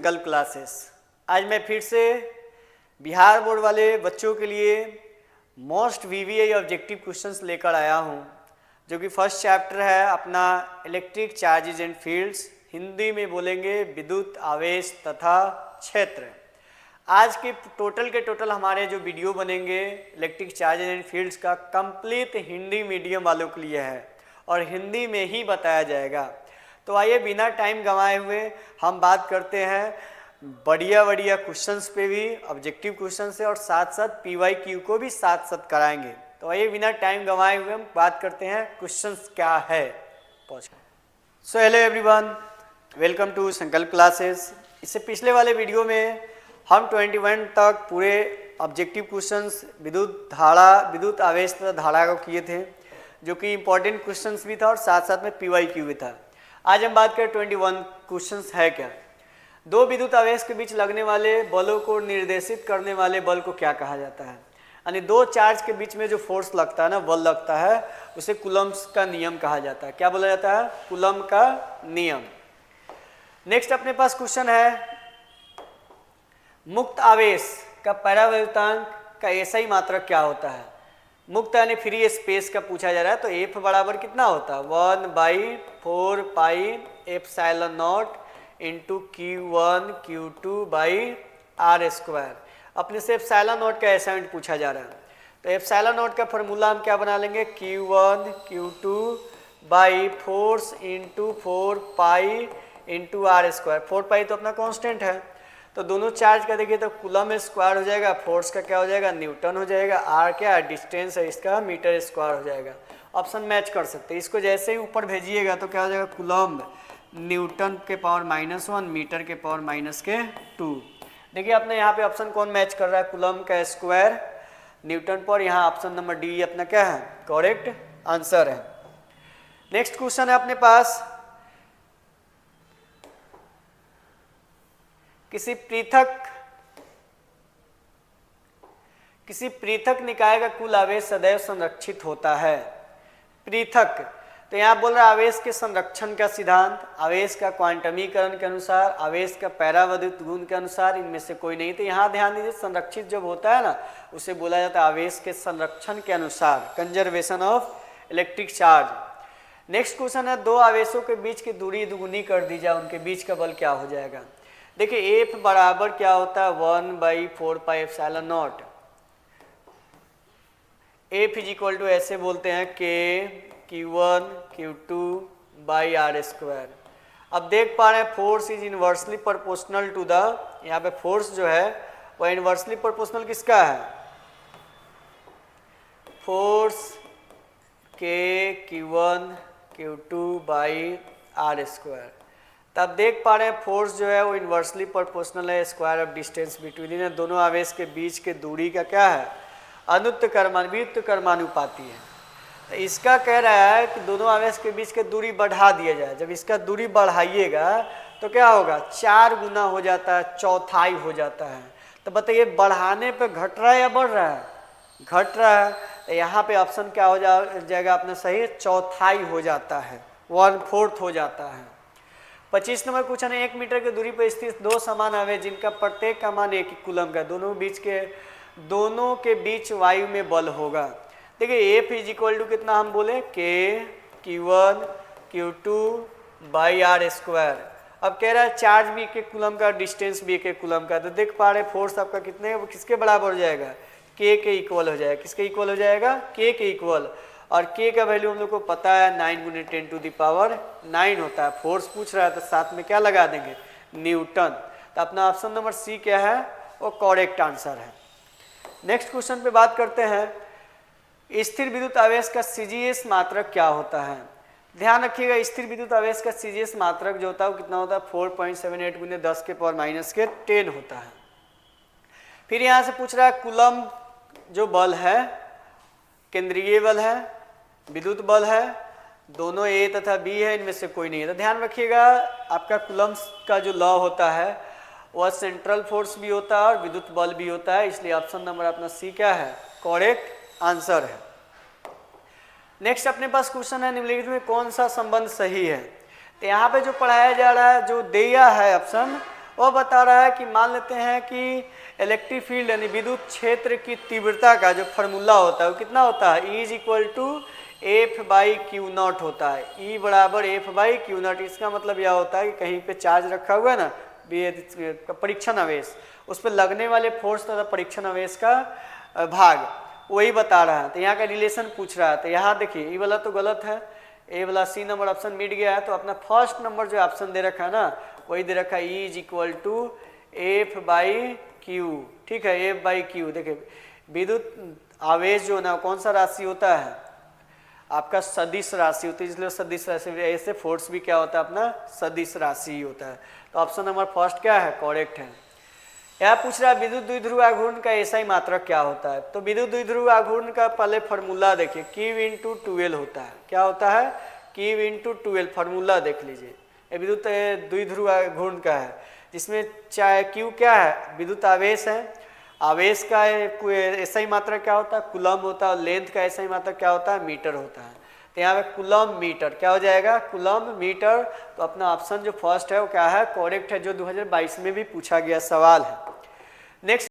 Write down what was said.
संकल्प क्लासेस। आज मैं फिर से बिहार बोर्ड वाले बच्चों के लिए मोस्ट वीवीआई ऑब्जेक्टिव क्वेश्चंस लेकर आया हूं, जो कि फर्स्ट चैप्टर है अपना electric charges and fields, Hindi में बोलेंगे विद्युत आवेश तथा क्षेत्र। आज के टोटल हमारे जो वीडियो बनेंगे इलेक्ट्रिक चार्जेज एंड फील्ड्स का कंप्लीट हिंदी मीडियम वालों के लिए है और हिंदी में ही बताया जाएगा। तो आइए बिना टाइम गंवाए हुए हम बात करते हैं बढ़िया क्वेश्चंस पे भी, ऑब्जेक्टिव क्वेश्चन से, और साथ साथ PYQ को भी साथ साथ कराएंगे। तो आइए बिना टाइम गंवाए हुए हम बात करते हैं क्वेश्चंस क्या है। So hello everyone, welcome to Sankalp classes. इससे पिछले वाले वीडियो में हम 21 तक पूरे ऑब्जेक्टिव क्वेश्चंस विद्युत आवेश तथा धारा को किए थे, जो कि इम्पोर्टेंट क्वेश्चंस भी था और साथ साथ में PYQ भी था। आज हम बात करें 21 क्वेश्चंस है क्या। दो विद्युत आवेश के बीच लगने वाले बलों को निर्देशित करने वाले बल को क्या कहा जाता है। यानी दो चार्ज के बीच में जो फोर्स लगता है ना, बल लगता है, उसे कूलम्ब्स का नियम कहा जाता है। क्या बोला जाता है? कूलम्ब का नियम। नेक्स्ट अपने पास क्वेश्चन है, मुक्त आवेश का परावर्तनांक का SI मात्रक क्या होता है। मुक्त यानी फ्री स्पेस का पूछा जा रहा है, तो F बराबर कितना होता है? 1/4 pi epsilon not into Q1 Q2 by R square. अपने से एप्सिलॉन नॉट का एसाइंट पूछा जा रहा है, तो एप्सिलॉन नॉट का फॉर्मूला हम क्या बना लेंगे? Q1 Q2 by force into 4 pi into R square. 4 पाई तो अपना कांस्टेंट है, तो दोनों चार्ज का देखिए तो कूलम स्क्वायर हो जाएगा, फोर्स का क्या हो जाएगा? न्यूटन हो जाएगा, R क्या डिस्टेंस है इसका? मीटर स्क्वायर हो जाएगा। ऑप्शन मैच कर सकते हैं। इसको जैसे ही ऊपर भेजिएगा तो क्या हो जाएगा? कूलम न्यूटन के पावर -1 मीटर के पावर -2। देखिए अपने यहाँ पे ऑप्शन कौन मैच कर रहा है? कूलम का स्क्वायर न्यूटन पर। यहाँ ऑप्शन नंबर डी अपना क्या है? करेक्ट आंसर है। नेक्स्ट क्वेश्चन है अपने पास, किसी पृथक निकाय का कुल आवेश सदैव संरक्षित होता है। पृथक, तो यहाँ बोल रहा है आवेश के संरक्षण का सिद्धांत, आवेश का क्वांटमीकरण के अनुसार, आवेश का पैराविद्युत गुण के अनुसार, इनमें से कोई नहीं। तो यहाँ ध्यान दीजिए, संरक्षित जब होता है ना, उसे बोला जाता है आवेश के संरक्षण के अनुसार, conservation of electric charge. Next question है, दो आवेशों के बीच की दूरी दुगुनी कर दी जाए, उनके बीच का बल क्या हो जाएगा। देखिए F बराबर क्या होता है? 1/4 pi epsilon naught. F is equal to ऐसे बोलते हैं K Q1 Q2 by R square. अब देख पा रहे हैं force is inversely proportional to the, यहाँ पे फोर्स जो है वह इनवर्सली प्रोपोर्शनल किसका है? Force K Q1 Q2 by R square. तब देख पा रहे हैं फोर्स जो है वो इन्वर्सली प्रोपोर्शनल है स्क्वायर ऑफ डिस्टेंस बिटवीन इन, दोनों आवेश के बीच के दूरी का क्या है? व्युत्क्रमानुपाती है। तो इसका कह रहा है कि दोनों आवेश के बीच के दूरी बढ़ा दिया जाए। जब इसका दूरी बढ़ाइएगा तो क्या होगा? 4 गुना हो जाता है, चौथाई हो जाता है। तो बताइए बढ़ाने पे घट रहा है या बढ़ रहा है? घट रहा है। तो यहाँ पे ऑप्शन क्या हो जाएगा अपना सही? चौथाई हो जाता है, 1/4 हो जाता है। 25 नंबर क्वेश्चन है, 1 मीटर की दूरी पर स्थित दो समान आवेश जिनका प्रत्येक का मान 1 कूलम का, दोनों के बीच वायु में बल होगा। देखिए F इज इक्वल टू कितना हम बोले? K Q1 Q2 by R square. अब कह रहा है चार्ज भी 1 कूलम का, डिस्टेंस भी 1 कूलम का। तो देख पा रहे फोर्स आपका कितने किसके बराबर हो जाएगा? K के इक्वल हो जाएगा। किसके इक्वल हो जाएगा? K के इक्वल। और K का वैल्यू हम लोग को पता है 9 × 10⁹ होता है। फोर्स पूछ रहा है तो साथ में क्या लगा देंगे? न्यूटन। तो अपना ऑप्शन नंबर C क्या है? वो करेक्ट आंसर है। नेक्स्ट क्वेश्चन पे बात करते हैं, स्थिर विद्युत आवेश का CGS मात्रक क्या होता है। ध्यान रखिएगा, स्थिर विद्युत आवेश का CGS मात्रक जो होता है वो कितना होता है? 4.78 × 10 के पावर -10 होता है। फिर यहाँ से पूछ रहा है कूलम्ब जो बल है, केंद्रीय बल है, विद्युत बल है, दोनों A तथा B है, इनमें से कोई नहीं है। तो ध्यान रखिएगा आपका कूलम्ब का जो लॉ होता है वह सेंट्रल फोर्स भी होता है और विद्युत बल भी होता है, इसलिए ऑप्शन नंबर अपना C क्या है? करेक्ट आंसर है। नेक्स्ट अपने पास क्वेश्चन है, निम्नलिखित में कौन सा संबंध सही है। तो यहाँ पे जो पढ़ाया जा रहा है, जो दिया है ऑप्शन, वो बता रहा है कि मान लेते हैं कि इलेक्ट्रिक फील्ड यानी विद्युत क्षेत्र की तीव्रता का जो फार्मूला होता है वो कितना होता है, E = F/Q0 होता है। E बराबर F/Q0। इसका मतलब यह होता है कि कहीं पे चार्ज रखा हुआ है ना, परीक्षण आवेश, उस पर लगने वाले फोर्स तथा परीक्षण आवेश का भाग, वही बता रहा है। तो यहाँ का रिलेशन पूछ रहा है। तो यहाँ देखिए ये वाला तो गलत है, ए वाला सी नंबर ऑप्शन मिट गया है। तो अपना फर्स्ट नंबर जो ऑप्शन दे रखा है ना, वही दे रखा है E = F/Q। ठीक है, F/Q। देखिए विद्युत आवेश जो ना कौन सा राशि होता है, आपका सदिश राशि होती है, इसलिए सदिश राशि, ऐसे फोर्स भी क्या होता है अपना सदिश राशि होता है। तो ऑप्शन नंबर फर्स्ट क्या है, करेक्ट है। यह पूछ रहा है विद्युत द्विध्रुव आघूर्ण का एसआई मात्रक क्या होता है। तो विद्युत द्विध्रुव आघूर्ण का पहले फार्मूला देखिए, Q × 12 होता है। क्या होता है, Q × 12 फार्मूला देख लीजिए। ये विद्युत द्विध्रुव आघूर्ण का है, जिसमें चाहे Q क्या है, विद्युत आवेश है, आवेश का एसआई मात्रक क्या होता है, कूलम होता है, और लेंथ का एसआई मात्रक क्या होता है, मीटर होता है। तो यहाँ पे कूलम मीटर क्या हो जाएगा, कूलम मीटर। तो अपना ऑप्शन जो फर्स्ट है वो क्या है, करेक्ट है, जो 2022 में भी पूछा गया सवाल है। नेक्स्ट